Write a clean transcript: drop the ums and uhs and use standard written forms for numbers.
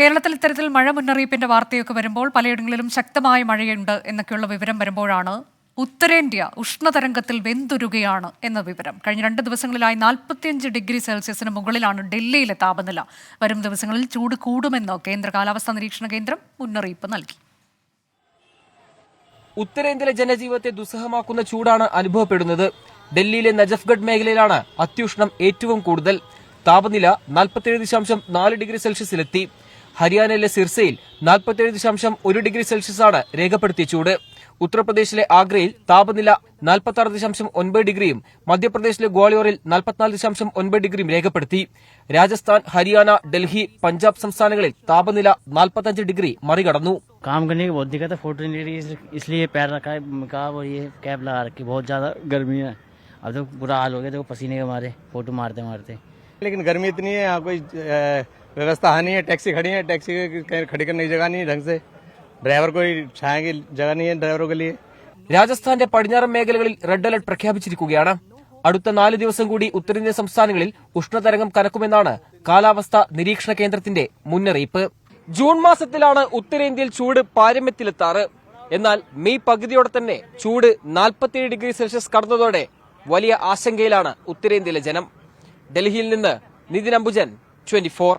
കേരളത്തിൽ ഇത്തരത്തിൽ മഴ മുന്നറിയിപ്പിന്റെ വാർത്തയൊക്കെ വരുമ്പോൾ പലയിടങ്ങളിലും ശക്തമായ മഴയുണ്ട് എന്നൊക്കെയുള്ള വിവരം വരുമ്പോഴാണ് ഉത്തരേന്ത്യ ഉഷ്ണതരംഗത്തിൽ വെന്തുരുകയാണ് എന്ന വിവരം. കഴിഞ്ഞ 2 ദിവസങ്ങളിലായി 45 ഡിഗ്രി സെൽഷ്യസിന് മുകളിലാണ് ഡൽഹിയിലെ താപനില. വരും ദിവസങ്ങളിൽ ചൂട് കൂടുമെന്ന് കേന്ദ്ര കാലാവസ്ഥാ നിരീക്ഷണ കേന്ദ്രം മുന്നറിയിപ്പ് നൽകി. ഉത്തരേന്ത്യയിലെ ജനജീവിതത്തെ ദുസ്സഹമാക്കുന്ന ചൂടാണ് അനുഭവപ്പെടുന്നത്. ഡൽഹിയിലെ നജഫ്ഗഡ് മേഖലയിലാണ് അത്യുഷ്ണം ഏറ്റവും കൂടുതൽ. താപനില 47.4 ഡിഗ്രി സെൽഷ്യസിലെത്തി. ഹരിയാനയിലെ സിർസയിൽ 47.1 ഡിഗ്രി സെൽഷ്യസാണ് രേഖപ്പെടുത്തിയ ചൂട്. ഉത്തർപ്രദേശിലെ ആഗ്രയിൽ താപനില 46.9 ഡിഗ്രിയും മധ്യപ്രദേശിലെ ഗ്വാളിയോറിൽ 44.9 ഡിഗ്രിയും രേഖപ്പെടുത്തി. രാജസ്ഥാൻ, ഹരിയാന, ഡൽഹി, പഞ്ചാബ് സംസ്ഥാനങ്ങളിൽ താപനില 45 ഡിഗ്രി മറികടന്നു. काम करने की बहुत दिक्कत है, 14 डिग्री इसलिए पैर रखा है का वो ये कैप लगा रखी, बहुत ज्यादा गर्मी है. अब तो बुरा हाल हो गया, देखो पसीने के मारे फोटो मारते मारते. लेकिन गर्मी इतनी है, यहाँ कोई व्यवस्था है नहीं है. टैक्सी खड़ी है, टैक्सी खड़ी करने की जगह नहीं है ढंग से. ड्राइवर कोई छाया की जगह नहीं है ड्राइवरों के लिए. രാജസ്ഥാന്റെ പടിഞ്ഞാറൻ മേഖലകളിൽ റെഡ് അലർട്ട് പ്രഖ്യാപിച്ചിരിക്കുകയാണ്. അടുത്ത 4 ദിവസം കൂടി ഉത്തരേന്ത്യൻ സംസ്ഥാനങ്ങളിൽ ഉഷ്ണതരംഗം കനക്കുമെന്നാണ് കാലാവസ്ഥാ നിരീക്ഷണ കേന്ദ്രത്തിന്റെ മുന്നറിയിപ്പ്. ജൂൺ മാസത്തിലാണ് ഉത്തരേന്ത്യയിൽ ചൂട് പാരമ്യത്തിലെത്താറ്. എന്നാൽ മെയ് പകുതിയോടെ തന്നെ ചൂട് 47 ഡിഗ്രി സെൽഷ്യസ് കടന്നതോടെ വലിയ ആശങ്കയിലാണ് ഉത്തരേന്ത്യയിലെ ജനം. ഡൽഹിയിൽ നിന്ന് നിതിൻ അംബുജൻ, 24.